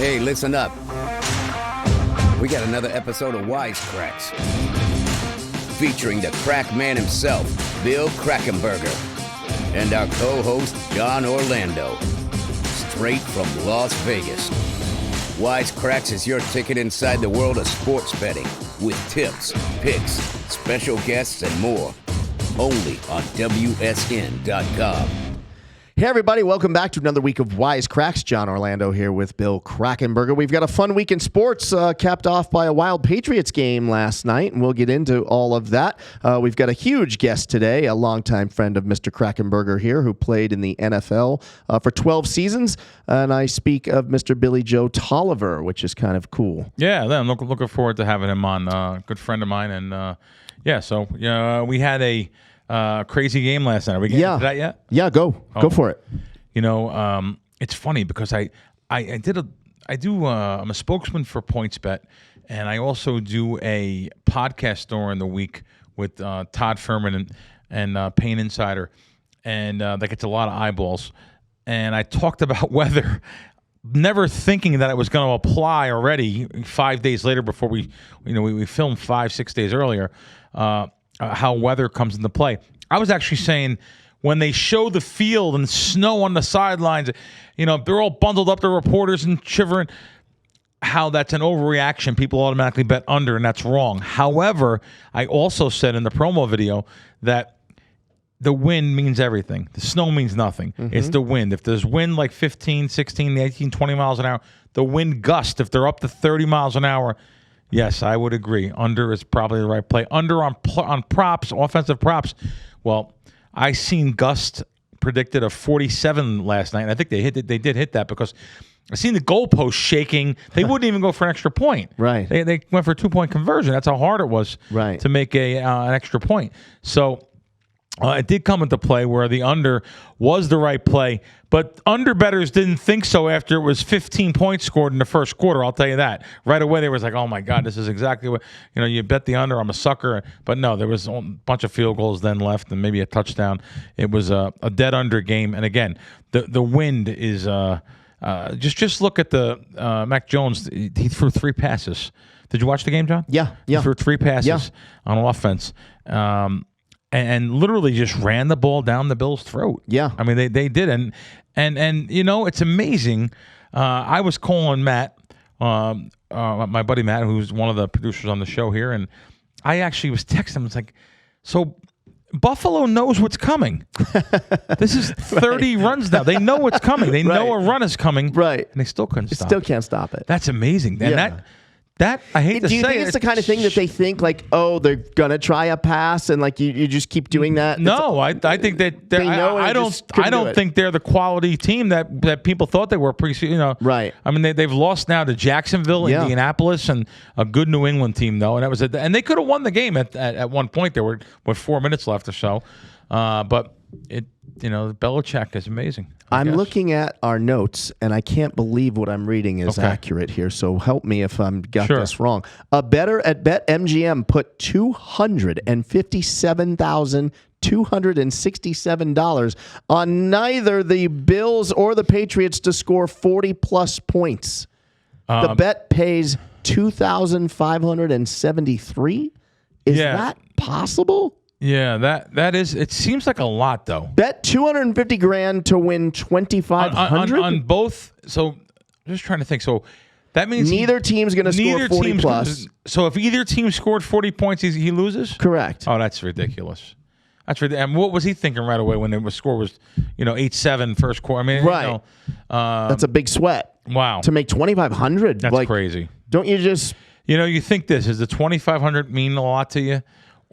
Hey, listen up. We got another episode of Wise Kracks, featuring the crack man himself, Bill Krackenberger, and our co-host, John Orlando, straight from Las Vegas. Wise Kracks is your ticket inside the world of sports betting, with tips, picks, special guests, and more. Only on WSN.com. Hey, everybody. Welcome back to another week of Wise Kracks. John Orlando here with Bill Krackenberger. We've got a fun week in sports, capped off by a wild Patriots game last night, and we'll get into all of that. We've got a huge guest today, a longtime friend of Mr. Krackenberger here, who played in the NFL for 12 seasons, and I speak of Mr. Billy Joe Tolliver, which is kind of cool. Yeah, I'm looking forward to having him on. Good friend of mine, and we had a crazy game last night. Are we getting into that yet? Yeah, go for it. You know, it's funny because I'm a spokesman for PointsBet, and I also do a podcast during the week with Todd Furman and Pain Insider, and that gets a lot of eyeballs. And I talked about weather, never thinking that it was going to apply already 5 days later before we filmed 5-6 days earlier. How weather comes into play. I was actually saying when they show the field and snow on the sidelines, they're all bundled up, the reporters and shivering, how that's an overreaction. People automatically bet under, and that's wrong. However, I also said in the promo video that the wind means everything. The snow means nothing. Mm-hmm. It's the wind. If there's wind like 15, 16, 18, 20 miles an hour, the wind gust, if they're up to 30 miles an hour, yes, I would agree. Under is probably the right play. Under on props, offensive props. Well, I seen gust predicted of 47 last night, and I think they did hit that because I seen the goalpost shaking. They wouldn't even go for an extra point. Right. They went for a 2-point conversion. That's how hard it was to make an extra point. So it did come into play where the under was the right play, but under bettors didn't think so after it was 15 points scored in the first quarter. I'll tell you that. Right away, they was like, oh, my God, this is exactly what, you bet the under. I'm a sucker. But no, there was a bunch of field goals then left and maybe a touchdown. It was a dead under game. And, again, the wind is just look at the Mac Jones. He threw 3 passes. Did you watch the game, John? Yeah. He threw 3 passes on offense. And literally just ran the ball down the Bills' throat. Yeah. I mean, they did. And it's amazing. I was calling Matt, my buddy Matt, who's one of the producers on the show here, and I actually was texting him. It's like, so Buffalo knows what's coming. This is 30 runs now. They know what's coming. They know a run is coming. Right. And they still couldn't stop it. Still can't stop it. That's amazing. And that I hate to say. Do you think it's the kind of thing that they think like, oh, they're gonna try a pass, and like you just keep doing that? No, I think that they know. I don't think they're the quality team that people thought they were. Right. I mean, they've lost now to Jacksonville, Indianapolis, and a good New England team though, and that was and they could have won the game at one point. There were 4 minutes left or so, but Belichick is amazing. I'm looking at our notes, and I can't believe what I'm reading is accurate here. So help me if I'm got this wrong. A bettor at BetMGM put $257,267 on neither the Bills or the Patriots to score 40-plus points. The bet pays $2,573. Is that possible? Yeah, that is. It seems like a lot, though. Bet $250,000 to win $2,500 on both. So, I'm just trying to think. So, that means neither team's going to score 40 plus. So, if either team scored 40 points, he loses. Correct. Oh, that's ridiculous. That's ridiculous. And what was he thinking right away when the score was, 8-7 first quarter? I mean, right. That's a big sweat. Wow. To make $2,500. That's crazy. Don't you just? You think this is the $2,500 mean a lot to you?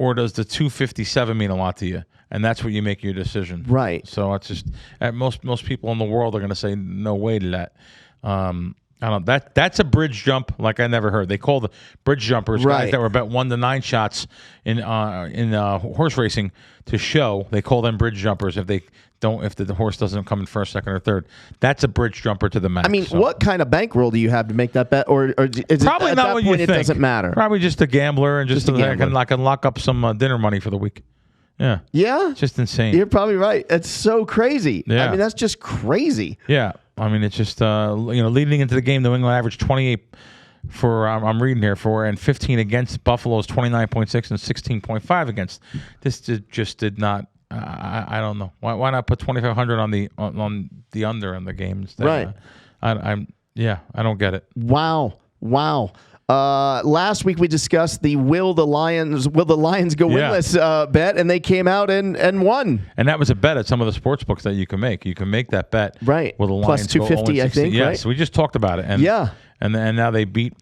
Or does the $257 mean a lot to you? And that's what you make your decision. Right. So it's just most people in the world are going to say no way to that. I don't know. That's a bridge jump like I never heard. They call the bridge jumpers guys that were bet 1 to 9 shots in horse racing to show. They call them bridge jumpers if the horse doesn't come in first, second, or third. That's a bridge jumper to the max. I mean, what kind of bankroll do you have to make that bet, or is probably it, at not that what point you it think. Doesn't matter. Probably just a gambler and just I can lock up some dinner money for the week. Yeah. Yeah. It's just insane. You're probably right. It's so crazy. Yeah. I mean, that's just crazy. Yeah. I mean, it's just leading into the game, New England averaged 28 for I'm reading here for and 15 against. Buffalo's 29.6 and 16.5 against. This just did not. I don't know why not put 2,500 on the under in the games. Right. I don't get it. Wow. Last week we discussed the will the Lions go winless bet, and they came out and won. And that was a bet at some of the sports books that you can make. You can make that bet. Right. Will the Plus Lions 250, I think. Yes, right? we just talked about it. And, yeah. And now they beat.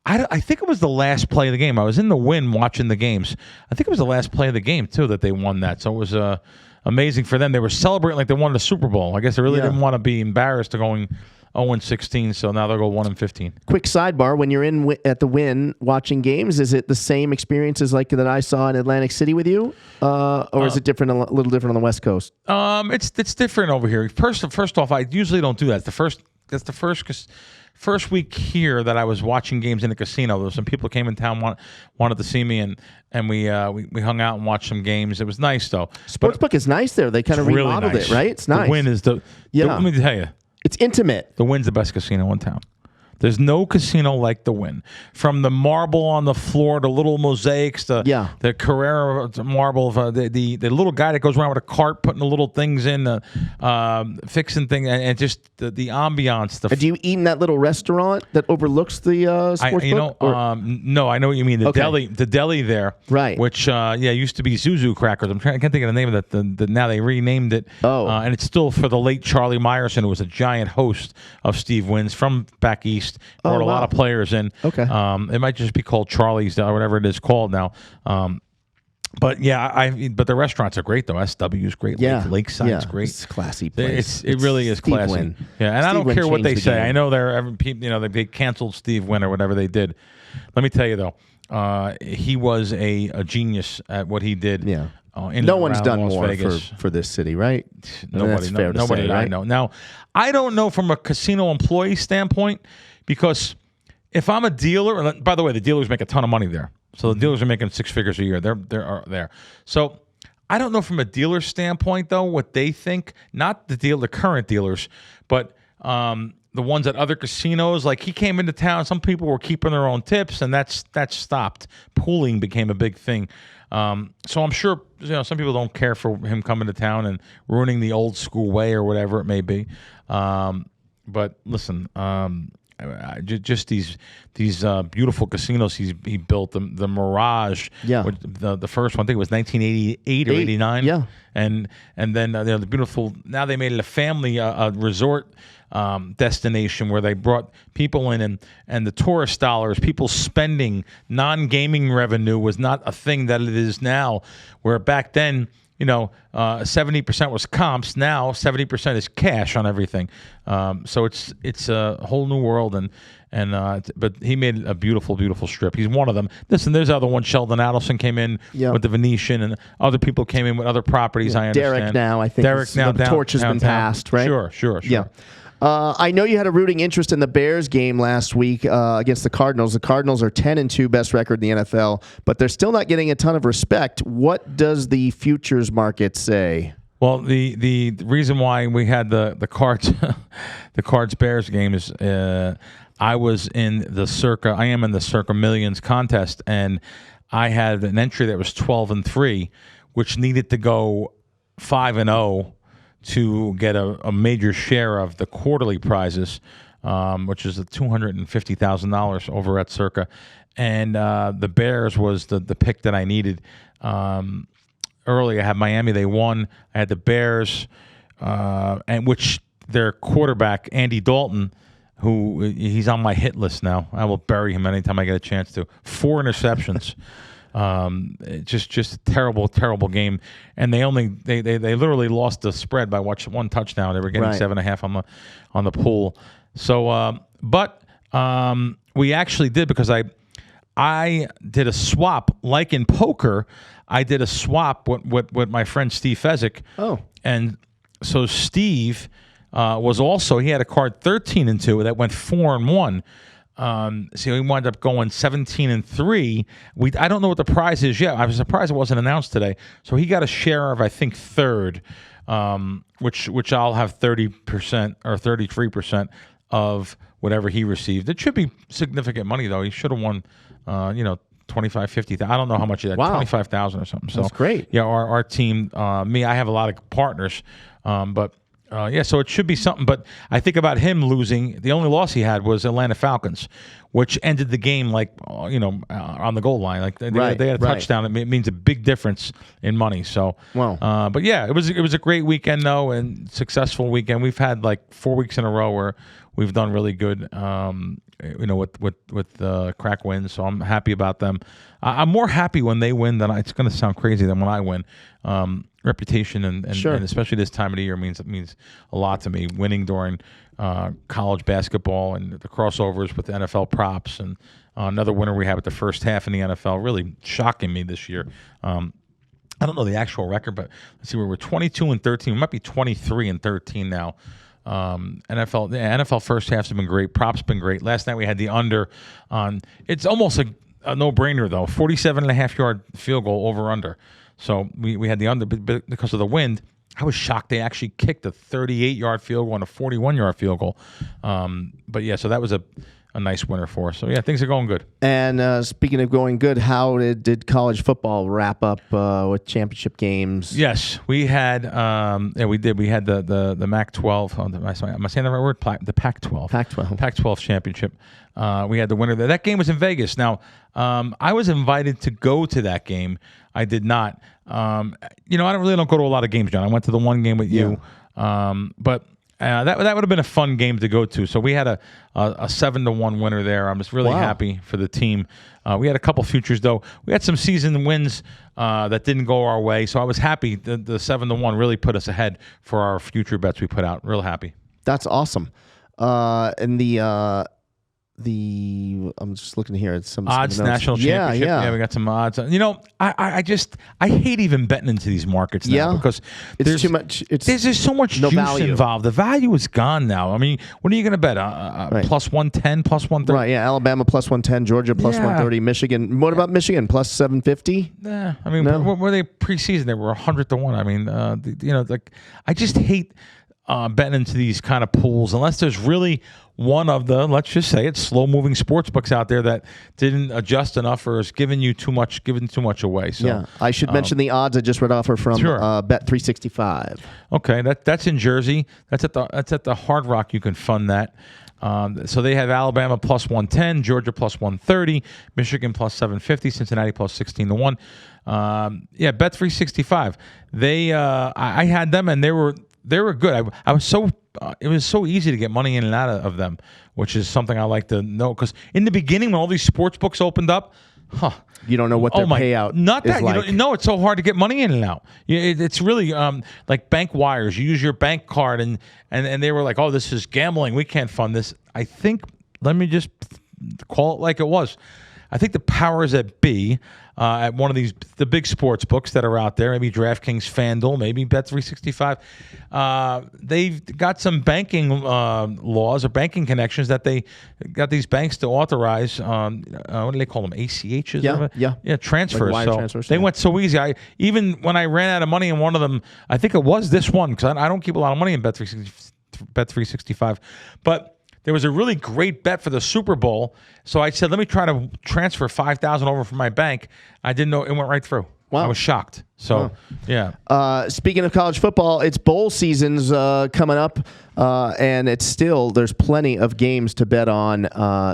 I think it was the last play of the game. I was in the Wynn watching the games. I think it was the last play of the game too that they won that. So it was amazing for them. They were celebrating like they won the Super Bowl. I guess they really didn't want to be embarrassed to going 0-16, so now they'll go 1-15. Quick sidebar: when you're at the Wynn watching games, is it the same experiences like that I saw in Atlantic City with you, or is it different, a little different on the West Coast? It's different over here. First off, I usually don't do that. That's the first week here that I was watching games in the casino. There were some people came in town wanted to see me, and we hung out and watched some games. It was nice though. Sportsbook is nice there. They kind of remodeled really nice. It, right? It's nice. The Wynn is let me tell you. It's intimate. The Wynn's the best casino in town. There's no casino like the Wynn. From the marble on the floor, the little mosaics, the Carrera marble, the little guy that goes around with a cart putting the little things in, fixing things, and just the ambiance. Do you eat in that little restaurant that overlooks the sports book? No, I know what you mean. The deli there, right? Which used to be Zuzu Crackers. I can't think of the name of that. Now they renamed it. And it's still for the late Charlie Meyerson, who was a giant host of Steve Wynn's from back east. Brought a lot of players in. Okay. It might just be called Charlie's or whatever it is called now. But the restaurants are great though. SW's great. Lakeside's great. It's a classy place. It really is classy. Wynn. Yeah, and Steve I don't Wynn care what they say. game. I know they canceled Steve Wynn or whatever they did. Let me tell you though, he was a genius at what he did. Yeah. No one's done more for this city, right? Nobody I know. Now, I don't know from a casino employee standpoint, because if I'm a dealer, and by the way, the dealers make a ton of money there. So the dealers are making 6 figures a year. They're there. So I don't know from a dealer standpoint though what they think. Not the current dealers, but the ones at other casinos. Like he came into town, some people were keeping their own tips, and that's stopped. Pooling became a big thing. So I'm sure some people don't care for him coming to town and ruining the old school way or whatever it may be. But listen, just these beautiful casinos he built. The Mirage, the first one, I think it was 1988 or 89. Yeah, and then the beautiful. Now they made it a family resort destination where they brought people in, and the tourist dollars, people spending non-gaming revenue was not a thing that it is now, where back then 70% was comps. Now 70% is cash on everything. So it's a whole new world, but he made a beautiful, beautiful strip. He's one of them. Listen, there's other one. Sheldon Adelson came in with the Venetian, and other people came in with other properties. I understand. Derek now, I think. The torch has been passed, right? Sure. Yeah. I know you had a rooting interest in the Bears game last week against the Cardinals. The Cardinals are 10-2, best record in the NFL, but they're still not getting a ton of respect. What does the futures market say? Well, the reason why we had the Cards the Cards Bears game is I was in the Circa Millions contest, and I had an entry that was 12-3, which needed to go 5-0. To get a major share of the quarterly prizes, which is $250,000 over at Circa, and the Bears was the pick that I needed. Early, I had Miami; they won. I had the Bears, and which their quarterback Andy Dalton, who he's on my hit list now. I will bury him anytime I get a chance to. 4 interceptions. Just a terrible, terrible game, and they literally lost the spread by one touchdown. They were getting 7.5 on the pool. So, but we actually did, because I did a swap, like in poker. I did a swap with my friend Steve Fezzik. Oh, and so Steve was also, he had a card 13-2 that went 4-1. So we wound up going 17-3. I don't know what the prize is yet. I was surprised it wasn't announced today. So he got a share of, I think, third, which I'll have 30% or 33% of whatever he received. It should be significant money, though. He should have won, 25, 50. I don't know how much he had, 25,000 or something. So that's great. Yeah, our team, I have a lot of partners, but. So it should be something, but I think about him losing. The only loss he had was Atlanta Falcons, which ended the game on the goal line. Like they had a touchdown. It means a big difference in money. So, but yeah, it was a great weekend though, and successful weekend. We've had like 4 weeks in a row where we've done really good. With crack wins, so I'm happy about them. I'm more happy when they win than it's going to sound crazy than when I win. Reputation and especially this time of the year means a lot to me. Winning during college basketball and the crossovers with the NFL props and another winner we had with the first half in the NFL really shocking me this year. I don't know the actual record, but let's see, we were 22-13. We might be 23-13 now. NFL first halves have been great. Props been great. Last night we had the under on. It's almost a no-brainer though. 47.5-yard field goal over under. So we had the under, but because of the wind, I was shocked they actually kicked a 38-yard field goal and a 41-yard field goal. But yeah, so that was a nice winner for us. So yeah, things are going good. And speaking of going good, how did college football wrap up with championship games? Yes, we had. We did. We had the Mac-12. Am I saying the right word? The Pac-12. Pac-12 championship. We had the winner there. That game was in Vegas. Now, I was invited to go to that game. I did not. I don't go to a lot of games, John. I went to the one game with you, but. That would have been a fun game to go to. So we had a 7-1 winner there. I'm just really happy for the team. We had a couple futures though. We had some season wins that didn't go our way. So I was happy. The 7-1 really put us ahead for our future bets we put out. Real happy. That's awesome. And I'm just looking here at some odds national championship. Yeah, we got some odds. I hate even betting into these markets now because there's too much. There's just so much juice value involved. The value is gone now. I mean, what are you going to bet? Plus 110, plus 130. Right. Yeah. Alabama plus 110, Georgia plus 130, Michigan. What about Michigan plus 750? Yeah. I mean, what were they preseason? They were 100-1. I mean, I just hate betting into these kind of pools unless there's really one of the, let's just say it's slow-moving sports books out there that didn't adjust enough or is giving too much away. So, yeah, I should mention the odds I just read off are from Bet365. Okay, that's in Jersey. That's at the Hard Rock. You can fund that. So they have Alabama plus 110, Georgia plus 130, Michigan plus 750, Cincinnati plus 16-1. Bet365. I had them and they were good. I was so it was so easy to get money in and out of them, which is something I like to know because in the beginning when all these sports books opened up, you don't know what their payout is like. It's so hard to get money in and out. It's really like bank wires. You use your bank card and they were like, oh, this is gambling. We can't fund this. I think, let me just call it like it was. I think the powers that be at one of the big sports books that are out there, maybe DraftKings, FanDuel, maybe Bet365, they've got some banking laws or banking connections that they got these banks to authorize. What do they call them? ACHs? Yeah. Transfers. Like wire transfers. They went so easy. Even when I ran out of money in one of them, I think it was this one because I don't keep a lot of money in Bet365, but there was a really great bet for the Super Bowl, so I said, let me try to transfer $5,000 over from my bank. I didn't know it went right through. Wow. I was shocked. So, yeah. Speaking of college football, it's bowl season's coming up, and there's plenty of games to bet on.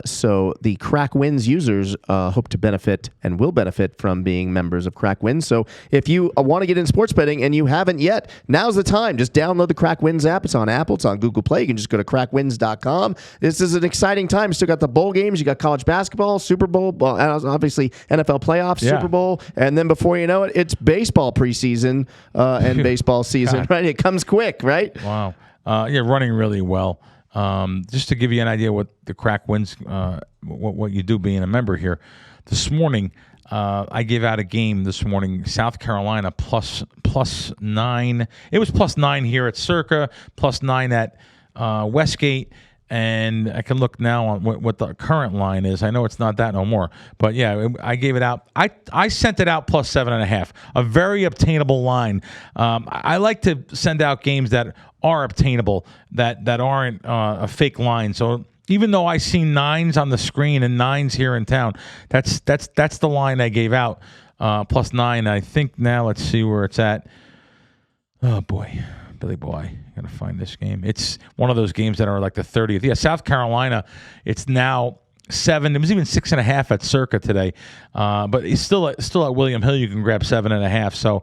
So the Crack Wins users hope to benefit and will benefit from being members of Crack Wins. So if you want to get in sports betting and you haven't yet, now's the time. Just download the Crack Wins app. It's on Apple. It's on Google Play. You can just go to crackwins.com. This is an exciting time. You still got the bowl games. You got college basketball, Super Bowl, obviously NFL playoffs, Super Bowl, and then before you know it, it's baseball preseason and baseball season, right? It comes quick, right? Wow. Running really well. Just to give you an idea what the Crack Wins, what you do being a member here. This morning, I gave out a game this morning, South Carolina plus 9. It was plus 9 here at Circa, plus 9 at Westgate. and I can look now on what the current line is. I know it's not that no more, but yeah, I gave it out. I sent it out plus 7.5, a very obtainable line. I like to send out games that are obtainable, that aren't a fake line. So even though I see 9s on the screen and 9s here in town, that's the line I gave out, plus 9. I think now let's see where it's at. Oh boy. Billy boy, I gotta find this game. It's one of those games that are like the 30th. Yeah, South Carolina. It's now 7. It was even 6.5 at Circa today, but it's still at William Hill. You can grab 7.5. So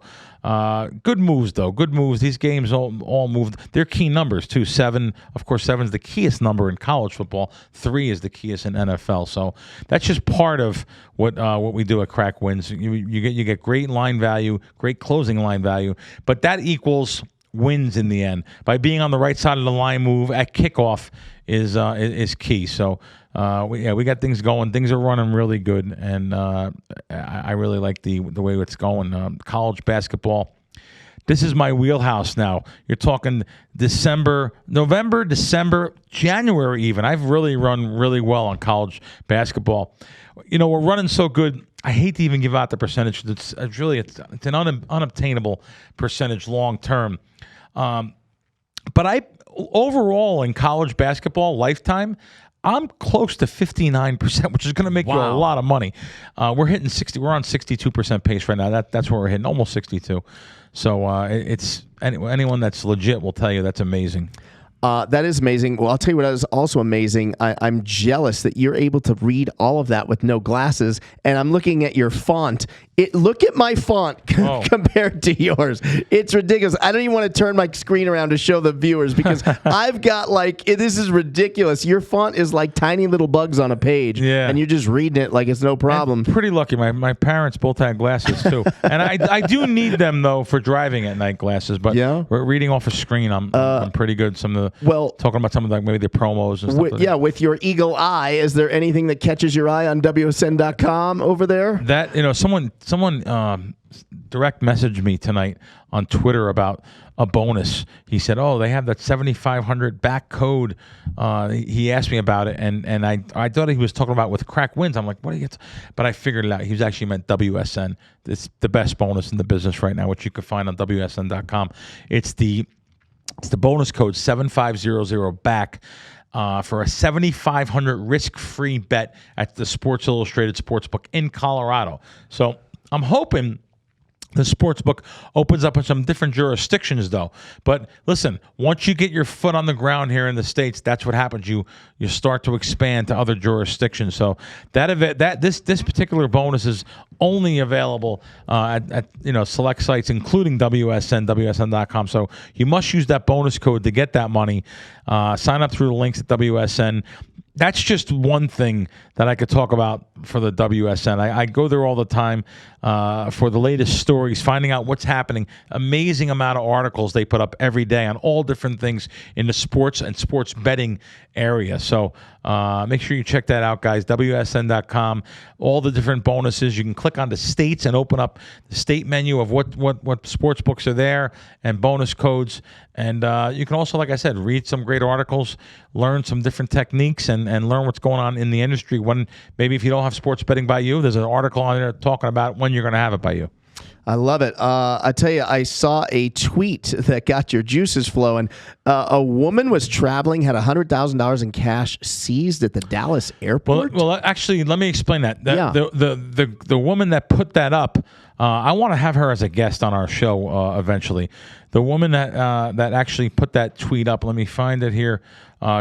good moves though. Good moves. These games all moved. They're key numbers too. 7, of course. 7 is the keyest number in college football. 3 is the keyest in NFL. So that's just part of what we do at Crack Wins. You get great line value, great closing line value, but that equals wins in the end. By being on the right side of the line move at kickoff is key. So we got things going. Things are running really good, and I really like the way it's going. College basketball. This is my wheelhouse now. You're talking November, December, January even. I've really run really well on college basketball. We're running so good. I hate to even give out the percentage. It's an unobtainable percentage long term. But overall in college basketball lifetime, I'm close to 59%, which is going to make you a lot of money. We're hitting 60. We're on 62% pace right now. That's where we're hitting, almost 62. So it's anyone that's legit will tell you that's amazing. That is amazing. Well, I'll tell you what is also amazing. I'm jealous that you're able to read all of that with no glasses, and I'm looking at your font. Look at my font compared to yours. It's ridiculous. I don't even want to turn my screen around to show the viewers because I've got this is ridiculous. Your font is like tiny little bugs on a page, and you're just reading it like it's no problem. I'm pretty lucky. My parents both had glasses too, and I do need them though for driving at night, glasses. But we're reading off a screen. I'm pretty good. Talking about some of maybe the promos and stuff. With your eagle eye, is there anything that catches your eye on WSN.com over there? That someone direct messaged me tonight on Twitter about a bonus. He said, "Oh, they have that 7,500 back code." He asked me about it, and I thought he was talking about with Crack Wins. I'm like, "What do you?" But I figured it out. He was actually meant WSN. It's the best bonus in the business right now, which you can find on WSN.com. It's the bonus code 7500 back. For a 7,500 risk-free bet at the Sports Illustrated Sportsbook in Colorado. So I'm hoping the sportsbook opens up in some different jurisdictions, though. But listen, once you get your foot on the ground here in the States, that's what happens. You start to expand to other jurisdictions. So this particular bonus is only available at select sites, including WSN.com. So you must use that bonus code to get that money. Sign up through the links at WSN. That's just one thing that I could talk about for the WSN. I go there all the time for the latest stories, finding out what's happening. Amazing amount of articles they put up every day on all different things in the sports and sports betting area. So make sure you check that out, guys. WSN.com. All the different bonuses. You can click on the states and open up the state menu of what sports books are there and bonus codes. And you can also, like I said, read some great articles, learn some different techniques, and learn what's going on in the industry. When maybe if you don't have sports betting by you, there's an article on there talking about when you're going to have it by you. I love it. I tell you, I saw a tweet that got your juices flowing. A woman was traveling, had $100,000 in cash seized at the Dallas airport. Well, actually, let me explain that. The woman that put that up, I want to have her as a guest on our show eventually. The woman that actually put that tweet up, let me find it here.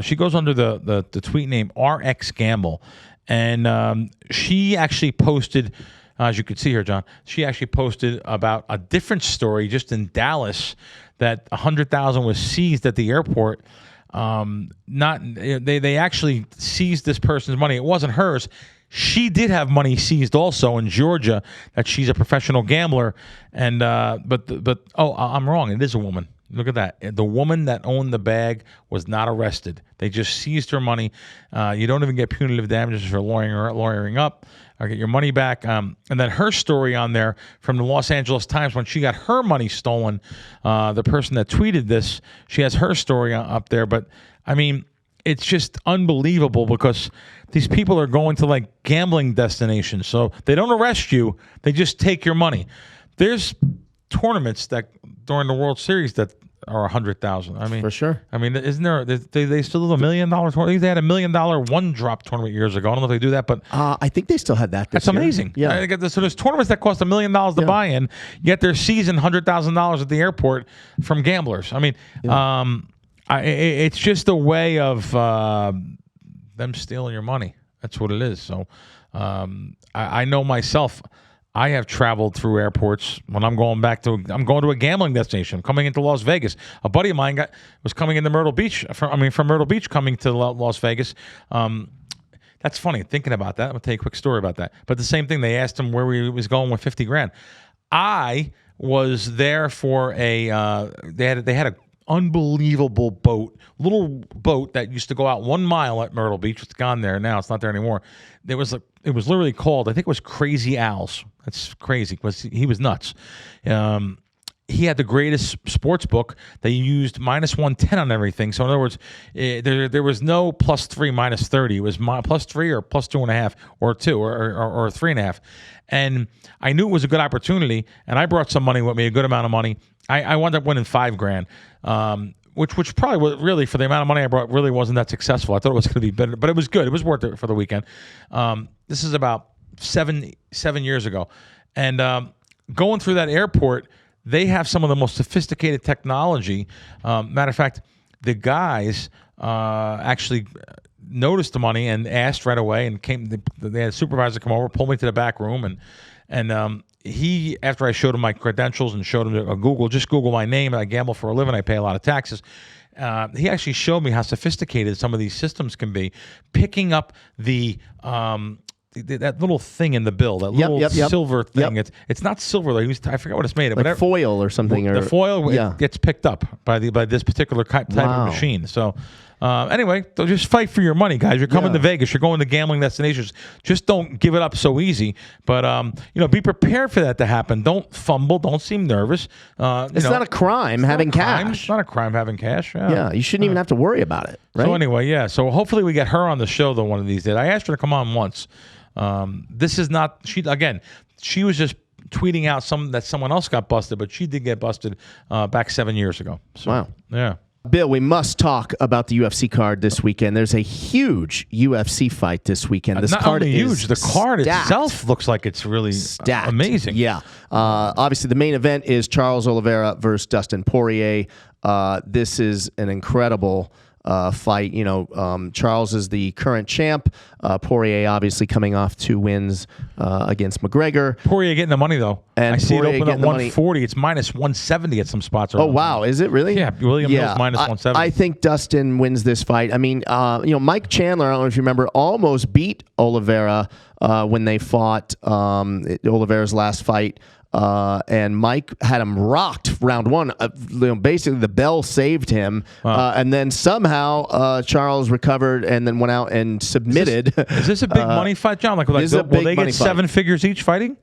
She goes under the tweet name RX Gamble, and she actually posted. As you could see here, John, she actually posted about a different story just in Dallas that $100,000 was seized at the airport. They actually seized this person's money. It wasn't hers. She did have money seized also in Georgia. That she's a professional gambler, and I'm wrong. It is a woman. Look at that. The woman that owned the bag was not arrested. They just seized her money. You don't even get punitive damages for lawyering up or get your money back. And then her story on there from the Los Angeles Times when she got her money stolen, the person that tweeted this, she has her story up there. But, I mean, it's just unbelievable because these people are going to like gambling destinations. So they don't arrest you. They just take your money. There's tournaments that during the World Series that are 100,000. I mean, for sure. I mean, isn't there? They still do $1 million tournament. They had $1 million one drop tournament years ago. I don't know if they do that, but I think they still had that. That's amazing. Yeah. So there's tournaments that cost $1 million to buy in, yet they're seizing $100,000 at the airport from gamblers. I mean, it's just a way of them stealing your money. That's what it is. So I know myself. I have traveled through airports when I'm going to a gambling destination. I'm coming into Las Vegas. A buddy of mine was coming into Myrtle Beach. From Myrtle Beach coming to Las Vegas. That's funny thinking about that. I'm gonna tell you a quick story about that. But the same thing. They asked him where he was going with $50,000. I was there for a. They had a unbelievable little boat that used to go out 1 mile at Myrtle Beach. It's gone there now. It's not there anymore. It was literally called, I think it was Crazy Al's. That's crazy because he was nuts. He had the greatest sports book. They used -110 on everything. So in other words, there was no +3 -30. It was +3 or +2.5 or 2 or 3.5. And I knew it was a good opportunity. And I brought some money with me, a good amount of money. I wound up winning $5,000. Which probably was really, for the amount of money I brought, really wasn't that successful. I thought it was going to be better, but it was good. It was worth it for the weekend. This is about seven years ago. And going through that airport, they have some of the most sophisticated technology. Matter of fact, the guys actually noticed the money and asked right away and came. They had a supervisor come over, pull me to the back room, and he, after I showed him my credentials and showed him a Google my name, and I gamble for a living, I pay a lot of taxes. He actually showed me how sophisticated some of these systems can be, picking up that little thing in the bill, that little silver thing. It's not silver though. I forgot what it's made of. Like foil or something. The foil gets picked up by this particular type of machine. So anyway, just fight for your money, guys. You're coming to Vegas. You're going to gambling destinations. Just don't give it up so easy. But be prepared for that to happen. Don't fumble. Don't seem nervous. It's not a crime having cash. It's not a crime having cash. Yeah, you shouldn't even have to worry about it. Right? So anyway, So hopefully we get her on the show though one of these days. I asked her to come on once. This is not she was just tweeting out that someone else got busted, but she did get busted back 7 years ago. So, wow. Yeah. Bill, we must talk about the UFC card this weekend. There's a huge UFC fight this weekend. This card is huge. The card stacked. itself looks like it's really stacked. Amazing. Yeah. Obviously, the main event is Charles Oliveira versus Dustin Poirier. This is an incredible fight. Charles is the current champ. Poirier obviously coming off 2 wins against McGregor. Poirier getting the money though. And I see Poirier it open at 140. Money. It's -170 at some spots. Oh wow, is it really? Yeah, William Hill's -170. I think Dustin wins this fight. I mean, Mike Chandler, I don't know if you remember, almost beat Oliveira when they fought Oliveira's last fight. And Mike had him rocked round 1. Basically, the bell saved him. And then somehow Charles recovered and then went out and submitted. Is this a big money fight, John? Will they get 7 figures each fighting?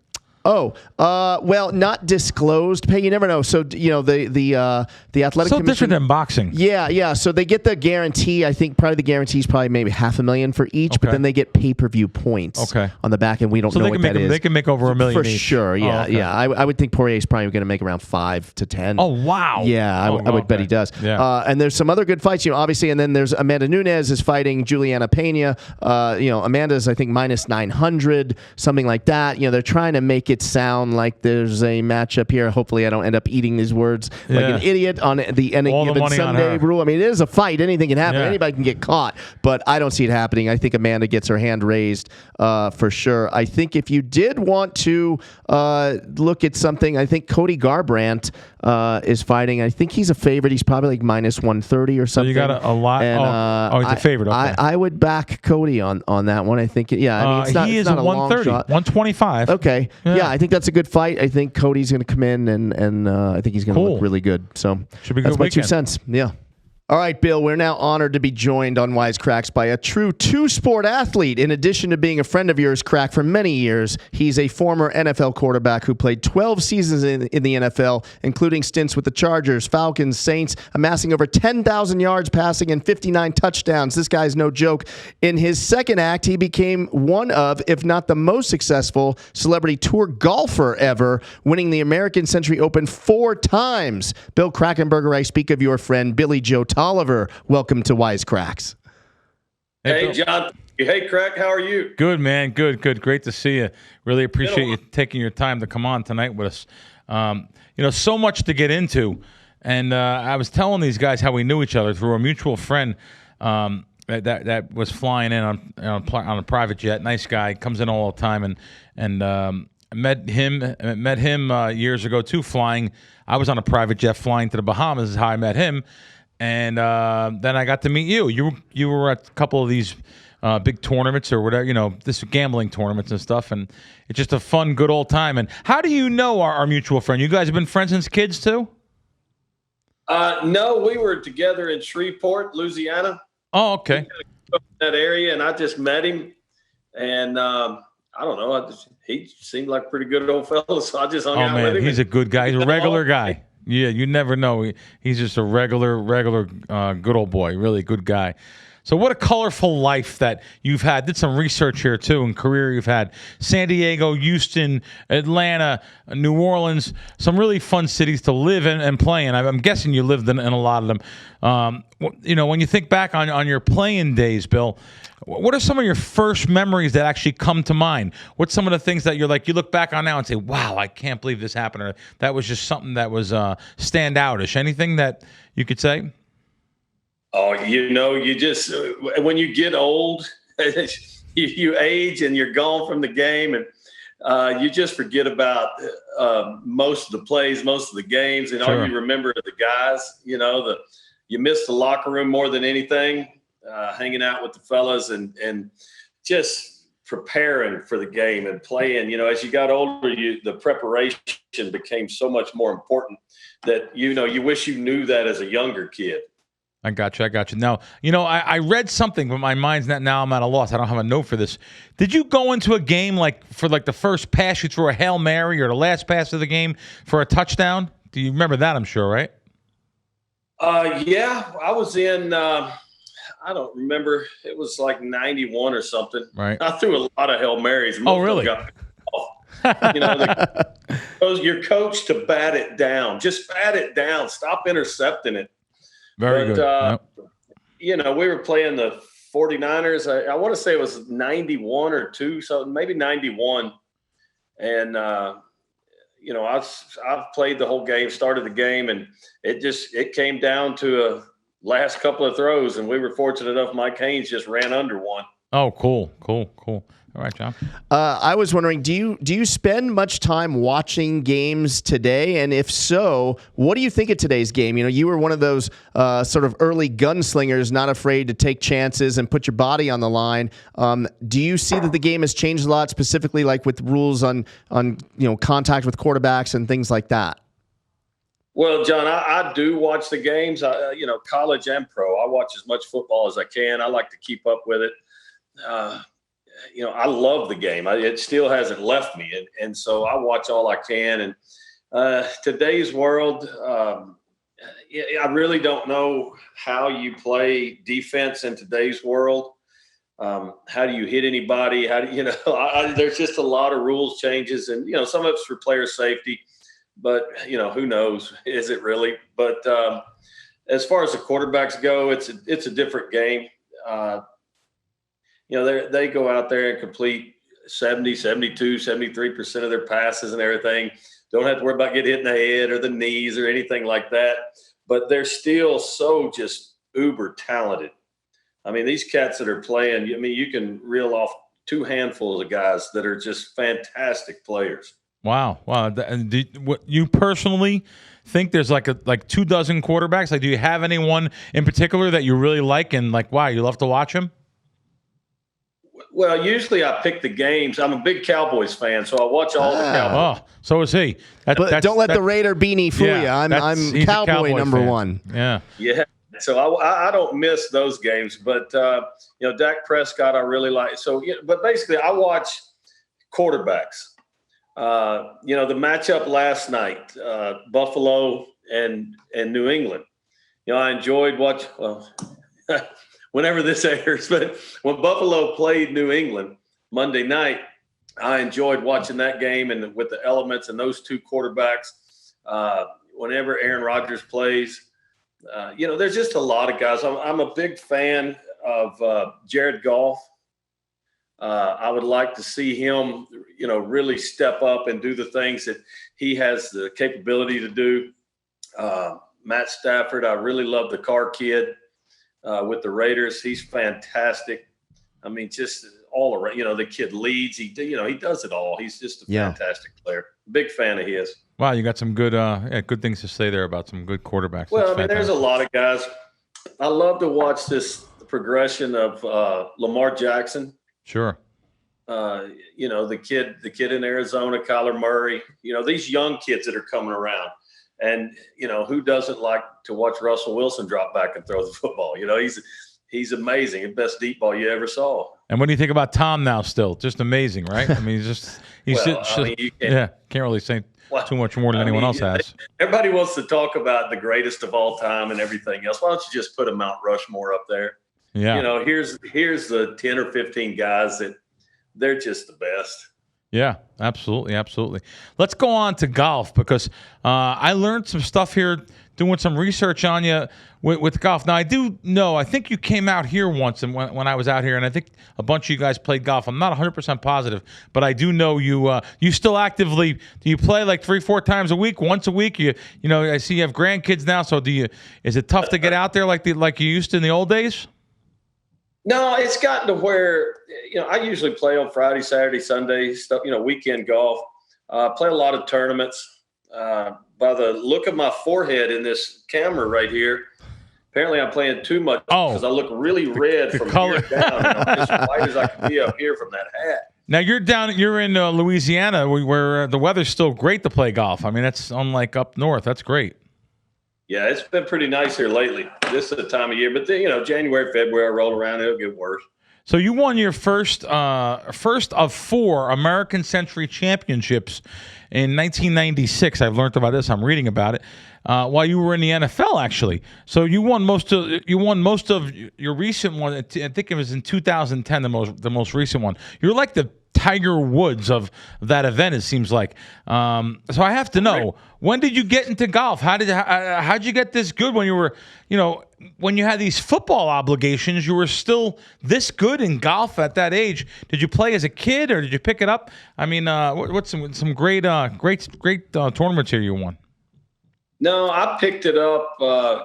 Oh, well, not disclosed pay. You never know. So, the athletic so commission, different than boxing. Yeah. So they get the guarantee. I think probably the guarantee is probably maybe $500,000 for each, but then they get pay-per-view points on the back, and we don't know what that is. They can make over $1 million for each. Sure. Yeah, yeah. I would think Poirier's probably going to make around 5 to 10. Oh wow. Yeah, I would bet he does. Yeah. And there's some other good fights, obviously, and then there's Amanda Nunes is fighting Juliana Pena. Amanda's I think -900, something like that. They're trying to make it sound like there's a matchup here. Hopefully, I don't end up eating these words like an idiot on the Any Given Sunday rule. I mean, it is a fight. Anything can happen. Anybody can get caught, but I don't see it happening. I think Amanda gets her hand raised for sure. I think if you did want to look at something, I think Cody Garbrandt is fighting. I think he's a favorite. He's probably like -130 or something. So you got a lot. And, he's a favorite. Okay. I would back Cody on that one. I think, I mean, it's not, he it's is not a a 130, 125. Okay. Yeah, I think that's a good fight. I think Cody's going to come in and I think he's going to look really good. So should be that's good my weekend. 2 cents. Yeah. All right, Bill, we're now honored to be joined on Wise Kracks by a true two-sport athlete. In addition to being a friend of yours, Crack, for many years, he's a former NFL quarterback who played 12 seasons in the NFL, including stints with the Chargers, Falcons, Saints, amassing over 10,000 yards passing and 59 touchdowns. This guy's no joke. In his second act, he became one of, if not the most successful, celebrity tour golfer ever, winning the American Century Open 4 times. Bill Krackomberger, I speak of your friend Billy Joe Tolliver. Welcome to Wise Kracks. Hey, John. Hey, Crack. How are you? Good, man. Good. Great to see you. Really appreciate you taking your time to come on tonight with us. So much to get into. And I was telling these guys how we knew each other through a mutual friend that was flying in on a private jet. Nice guy. Comes in all the time. And met him years ago, too, flying. I was on a private jet flying to the Bahamas is how I met him. And then I got to meet you. You were at a couple of these big tournaments or whatever, this gambling tournaments and stuff. And it's just a fun, good old time. And how do you know our mutual friend? You guys have been friends since kids too? No, we were together in Shreveport, Louisiana. Oh, okay. That area, and I just met him. And I don't know. He seemed like a pretty good old fellow, so I just hung out with him. He's a good guy. He's a regular guy. Yeah, you never know. He's just a regular, good old boy. Really good guy. So what a colorful life that you've had. Did some research here, too, and career you've had. San Diego, Houston, Atlanta, New Orleans, some really fun cities to live in and play in. I'm guessing you lived in a lot of them. When you think back on your playing days, Bill, what are some of your first memories that actually come to mind? What's some of the things that you look back on now and say, wow, I can't believe this happened, or that was just something that was standoutish? Anything that you could say? Oh, you just, when you get old, you age and you're gone from the game, and you just forget about most of the plays, most of the games, and Sure. all you remember are the guys. You miss the locker room more than anything, hanging out with the fellas and just preparing for the game and playing. As you got older, the preparation became so much more important that you wish you knew that as a younger kid. I got you. Now, I read something, but my mind's not. Now I'm at a loss. I don't have a note for this. Did you go into a game for the first pass you threw a Hail Mary, or the last pass of the game for a touchdown? Do you remember that? I'm sure, right? Yeah, I was in. I don't remember. It was like 91 or something. Right. I threw a lot of Hail Marys. Oh, really? You're coached to bat it down. Just bat it down. Stop intercepting it. Very good. We were playing the 49ers. I want to say it was 91 or 2, so maybe 91. And, I've played the whole game, started the game, and it came down to a last couple of throws, and we were fortunate enough Mike Haynes just ran under one. Oh, cool. All right, John. I was wondering, do you spend much time watching games today? And if so, what do you think of today's game? You were one of those sort of early gunslingers, not afraid to take chances and put your body on the line. Do you see that the game has changed a lot, specifically like with rules on contact with quarterbacks and things like that? Well, John, I do watch the games, college and pro. I watch as much football as I can. I like to keep up with it. I love the game. It still hasn't left me. And so I watch all I can. And today's world, I really don't know how you play defense in today's world. How do you hit anybody? There's just a lot of rules changes. And, some of it's for player safety. But, who knows? Is it really? But as far as the quarterbacks go, it's a different game. They go out there and complete 70, 72, 73% of their passes and everything. Don't have to worry about getting hit in the head or the knees or anything like that. But they're still so just uber talented. I mean, these cats that are playing, you can reel off 2 handfuls of guys that are just fantastic players. Wow. And what you personally think there's like 2 dozen quarterbacks? Like, do you have anyone in particular that you really like and wow, you love to watch him? Well, usually I pick the games. I'm a big Cowboys fan, so I watch all the Cowboys. Oh, so is he. But don't let the Raider beanie fool you. I'm he's Cowboy number fan. 1. Yeah. Yeah. So I don't miss those games. But, Dak Prescott I really like. So, but basically I watch quarterbacks. The matchup last night, Buffalo and New England. I enjoyed whenever this airs, but when Buffalo played New England Monday night, I enjoyed watching that game and with the elements and those two quarterbacks. Whenever Aaron Rodgers plays, there's just a lot of guys. I'm a big fan of Jared Goff. I would like to see him, really step up and do the things that he has the capability to do. Matt Stafford, I really love the Carr kid with the Raiders. He's fantastic. I mean, just all around. The kid leads. He does it all. He's just a fantastic player. Big fan of his. Wow, you got some good things to say there about some good quarterbacks. Well, there's a lot of guys. I love to watch the progression of Lamar Jackson. Sure. The kid in Arizona, Kyler Murray. These young kids that are coming around. And, who doesn't like to watch Russell Wilson drop back and throw the football? He's amazing. The best deep ball you ever saw. And what do you think about Tom now still? Just amazing, right? I mean, can't really say too much more than anyone else has. Everybody wants to talk about the greatest of all time and everything else. Why don't you just put a Mount Rushmore up there? Yeah. Here's the 10 or 15 guys that they're just the best. Yeah, absolutely. Let's go on to golf because I learned some stuff here doing some research on you with golf. Now, I think you came out here once and when I was out here, and I think a bunch of you guys played golf. I'm not 100% positive, but I do know you still actively, do you play like 3-4 times a week, once a week? I see you have grandkids now, so is it tough to get out there like you used to in the old days? No, it's gotten to where, I usually play on Friday, Saturday, Sunday, stuff, weekend golf. Play a lot of tournaments. By the look of my forehead in this camera right here, apparently I'm playing too much because I look really red from here down. As white as I can be up here from that hat. Now you're in Louisiana where the weather's still great to play golf. I mean, that's unlike up north. That's great. Yeah, it's been pretty nice here lately. This is the time of year, but then, January, February, roll around, it'll get worse. So you won your first of 4 American Century Championships in 1996. I've learned about this. I'm reading about it while you were in the NFL, actually. So you won most of your recent one. I think it was in 2010, the most recent one. You're like the Tiger Woods of that event, it seems like. So I have to know, when did you get into golf? How'd you get this good when you were, when you had these football obligations, you were still this good in golf at that age? Did you play as a kid or did you pick it up? I mean, what's some great tournaments here you won? No, I picked it up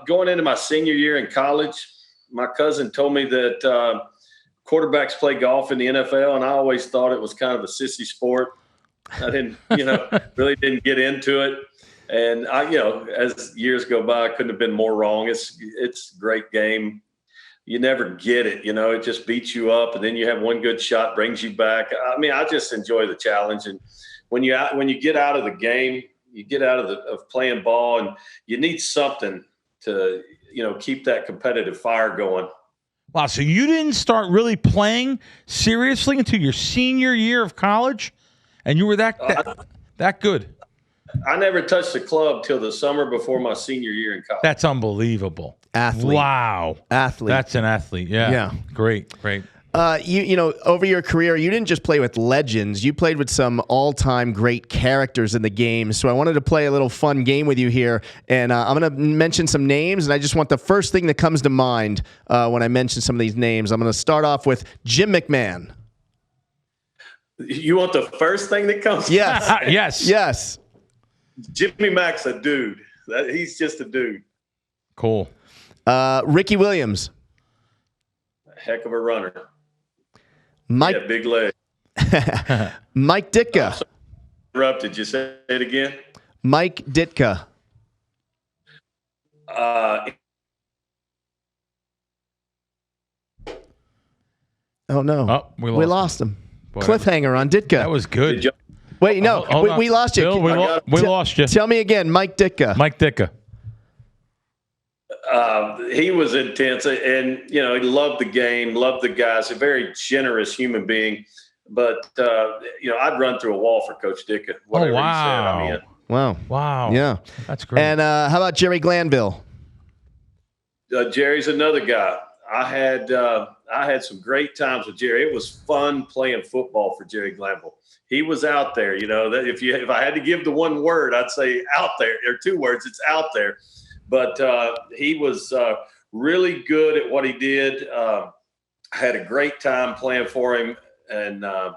going into my senior year in college. My cousin told me that quarterbacks play golf in the NFL, and I always thought it was kind of a sissy sport. I didn't, really didn't get into it. And I, as years go by, I couldn't have been more wrong. It's a great game. You never get it, it just beats you up, and then you have one good shot, brings you back. I mean, I just enjoy the challenge. And when you get out of the game, you get out of playing ball, and you need something to, keep that competitive fire going. Wow, so you didn't start really playing seriously until your senior year of college, and you were that good? I never touched the club till the summer before my senior year in college. That's unbelievable. Athlete. Wow. Athlete. That's an athlete. Yeah. Great. Over your career, you didn't just play with legends. You played with some all-time great characters in the game. So I wanted to play a little fun game with you here. And I'm going to mention some names, and I just want the first thing that comes to mind when I mention some of these names. I'm going to start off with Jim McMahon. You want the first thing that comes? Yes. Yes. Jimmy Mac's a dude. He's just a dude. Cool. Ricky Williams. Heck of a runner. Mike, yeah, big leg. Mike Ditka. Interrupted. You say it again? Mike Ditka. Oh no! Oh, we lost him. Boy, cliffhanger on Ditka. That was good. Wait, no, we lost you. Bill, we lost you. Tell me again, Mike Ditka. Mike Ditka. He was intense, and he loved the game, loved the guys. A very generous human being, but I'd run through a wall for Coach Dickett. Whatever he said. I mean, wow, yeah, that's great. And how about Jerry Glanville? Jerry's another guy. I had some great times with Jerry. It was fun playing football for Jerry Glanville. He was out there. That if I had to give the one word, I'd say out there. Or two words, it's out there. But he was really good at what he did. I had a great time playing for him, and I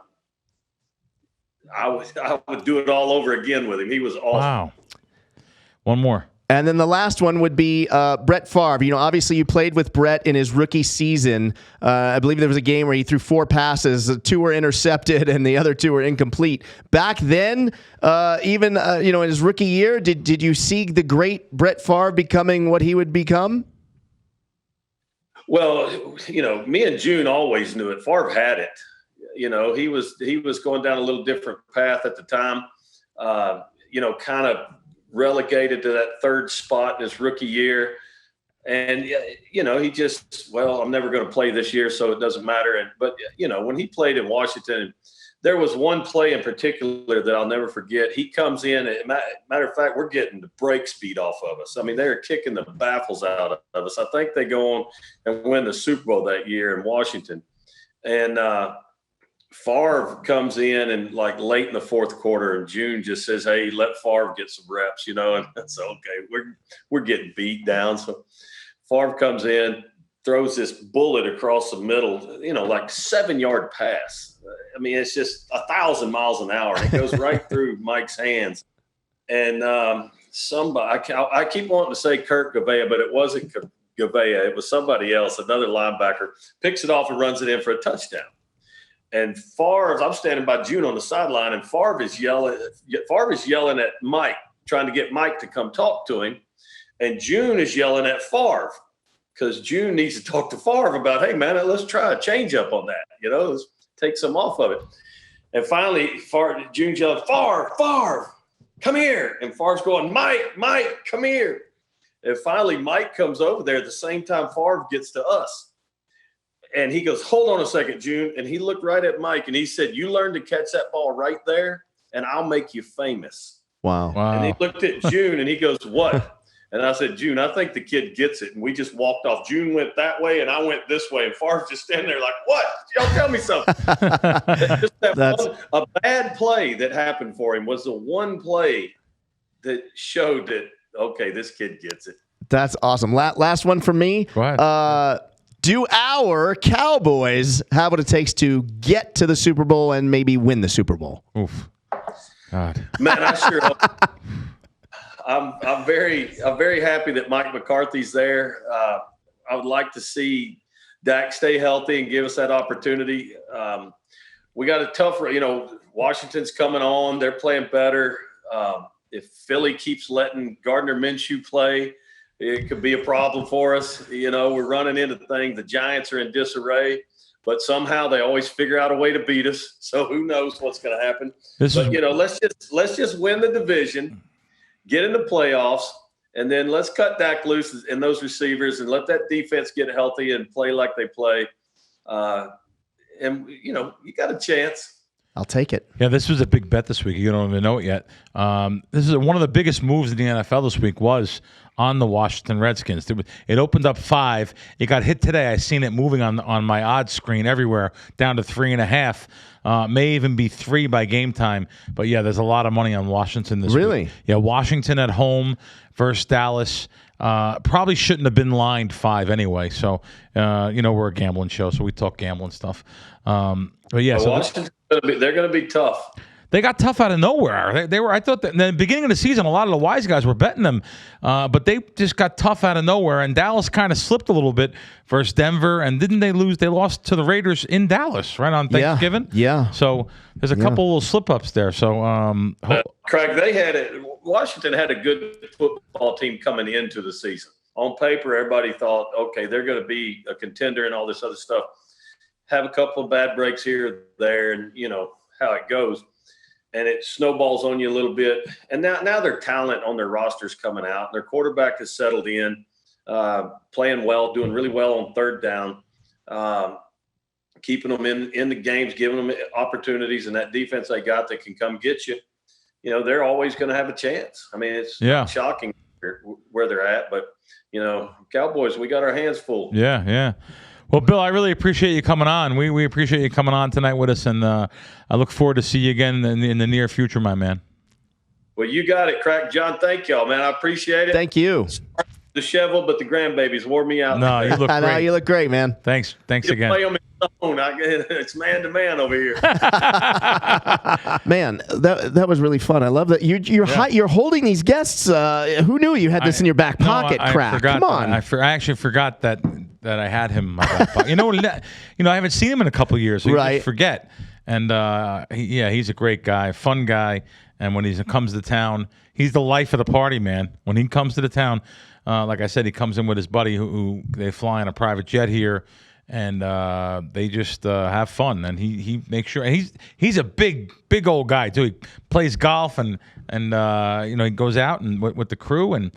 would do it all over again with him. He was awesome. Wow. One more. And then the last one would be Brett Favre. Obviously you played with Brett in his rookie season. I believe there was a game where he threw 4 passes, 2 were intercepted, and the other 2 were incomplete. Back then, even in his rookie year, did you see the great Brett Favre becoming what he would become? Well, me and June always knew it. Favre had it. He was going down a little different path at the time. Kind of relegated to that 3rd spot in his rookie year. And, he just, I'm never going to play this year, so it doesn't matter. But when he played in Washington, there was one play in particular that I'll never forget. He comes in, matter of fact, we're getting the break speed off of us. I mean, they're kicking the baffles out of us. I think they go on and win the Super Bowl that year in Washington. And, Favre comes in and like late in the 4th quarter, and June just says, "Hey, let Favre get some reps," and that's okay. We're getting beat down. So Favre comes in, throws this bullet across the middle, like 7-yard pass. I mean, it's just 1,000 miles an hour, and it goes right through Mike's hands. And somebody, I keep wanting to say Kurt Gavea, but it wasn't Gavea. It was somebody else, another linebacker, picks it off and runs it in for a touchdown. And Favre, I'm standing by June on the sideline, and Favre is yelling at Mike, trying to get Mike to come talk to him. And June is yelling at Favre because June needs to talk to Favre about, "Hey, man, let's try a change up on that. Let's take some off of it." And finally, June's yelling, Favre, come here. And Favre's going, Mike, come here. And finally, Mike comes over there at the same time Favre gets to us. And he goes, "Hold on a second, June." And he looked right at Mike and he said, "You learn to catch that ball right there and I'll make you famous." Wow. And he looked at June and he goes, "What?" And I said, "June, I think the kid gets it." And we just walked off. June went that way and I went this way. And Favre's just standing there like, "What? Y'all tell me something." A bad play that happened for him was the one play that showed that, okay, this kid gets it. That's awesome. Last one from me. Go ahead. Do our Cowboys have what it takes to get to the Super Bowl and maybe win the Super Bowl? Oof. God. Man, I sure hope. I'm very happy that Mike McCarthy's there. I would like to see Dak stay healthy and give us that opportunity. We got a tough, Washington's coming on. They're playing better. If Philly keeps letting Gardner Minshew play, it could be a problem for us. We're running into things. The Giants are in disarray, but somehow they always figure out a way to beat us. So who knows what's going to happen? Let's just win the division, get in the playoffs, and then let's cut Dak loose and those receivers and let that defense get healthy and play like they play. You got a chance. I'll take it. Yeah, this was a big bet this week. You don't even know it yet. This is one of the biggest moves in the NFL this week was on the Washington Redskins. It opened up 5. It got hit today. I seen it moving on my odds screen everywhere down to 3.5. May even be 3 by game time. But yeah, there's a lot of money on Washington this Really? week. Yeah, Washington at home versus Dallas. Probably shouldn't have been lined 5 anyway. So, we're a gambling show, so we talk gambling stuff. But yeah, Washington's they're going to be tough. They got tough out of nowhere. They were. I thought that in the beginning of the season, a lot of the wise guys were betting them, but they just got tough out of nowhere. And Dallas kind of slipped a little bit versus Denver. And didn't they lose? They lost to the Raiders in Dallas, right on Thanksgiving. Yeah. So there's a couple little slip ups there. So, Craig, Washington had a good football team coming into the season. On paper, everybody thought, okay, they're going to be a contender and all this other stuff. Have a couple of bad breaks here, there, and how it goes. And it snowballs on you a little bit. And now their talent on their roster's coming out. Their quarterback has settled in. playing well, doing really well on third down, keeping them in the games, giving them opportunities, and that defense they got that can come get you. They're always going to have a chance. I mean, it's shocking where they're at, but Cowboys, we got our hands full. Yeah. Well, Bill, I really appreciate you coming on. We appreciate you coming on tonight with us, and I look forward to see you again in the near future, my man. Well, you got it, Crack. John, thank y'all, man. I appreciate it. Thank you. Disheveled, but the grandbabies wore me out. No, you look great. No, you look great, man. Thanks you again. Play them in zone. It's man to man over here. Man, that was really fun. I love that you're holding these guests. Who knew you had this in your back pocket, Crack? Come on. I actually forgot that I had him in my back pocket. I haven't seen him in a couple of years, so you just forget. And he's a great guy, fun guy. And when he comes to town, he's the life of the party, man. When he comes to the town, like I said, he comes in with his buddy who they fly in a private jet here, and they just have fun. And he makes sure. And he's a big old guy too. He plays golf and he goes out and with the crew and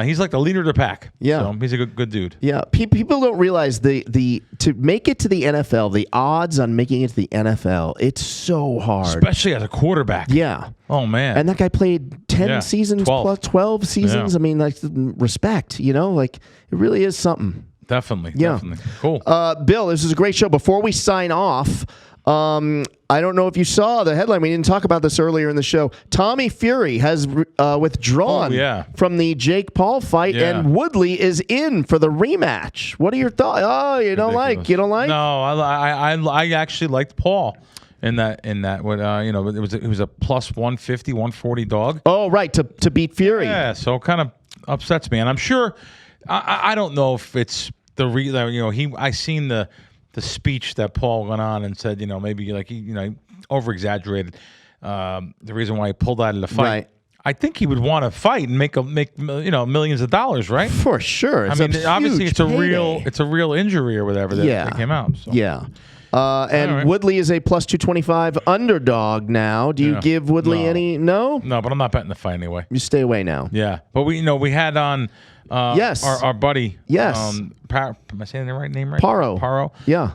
he's like the leader of the pack. Yeah, so he's a good dude. Yeah, people don't realize the to make it to the NFL, the odds on making it to the NFL, it's so hard, especially as a quarterback. Yeah. Oh man. And that guy played 10 seasons 12 seasons. Yeah. I mean, like, respect. Like, it really is something. Definitely. Cool. Bill, this is a great show. Before we sign off, I don't know if you saw the headline. We didn't talk about this earlier in the show. Tommy Fury has withdrawn from the Jake Paul fight, and Woodley is in for the rematch. What are your thoughts? Oh, you don't like? No, I actually liked Paul in that. It was a plus 150, 140 dog. Oh, right, to beat Fury. Yeah, so it kind of upsets me, and I'm sure. I don't know if it's I seen the speech that Paul went on and said, maybe he over exaggerated the reason why he pulled out of the fight. Right. I think he would want to fight and make millions of dollars, right? For sure. Obviously it's a real injury or whatever that came out. So. Yeah. And Woodley is a plus 225 underdog now. Do you give Woodley any? No? No, but I'm not betting the fight anyway. You stay away now. Yeah. But we had on our buddy. Yes. Am I saying the right name right? Paro. Yeah.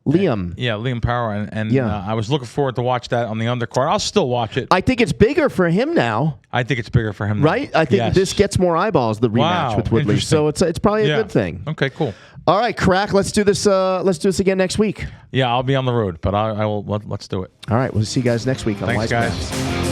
Liam. Liam Paro. And I was looking forward to watch that on the undercard. I'll still watch it. I think it's bigger for him now. I think it's bigger for him now. Right? I think this gets more eyeballs, the rematch with Woodley. So it's probably a good thing. Okay, cool. All right, Crack, let's do this again next week. Yeah, I'll be on the road, but I will let's do it. All right, we'll see you guys next week on Thanks, Wise guys. Kracks.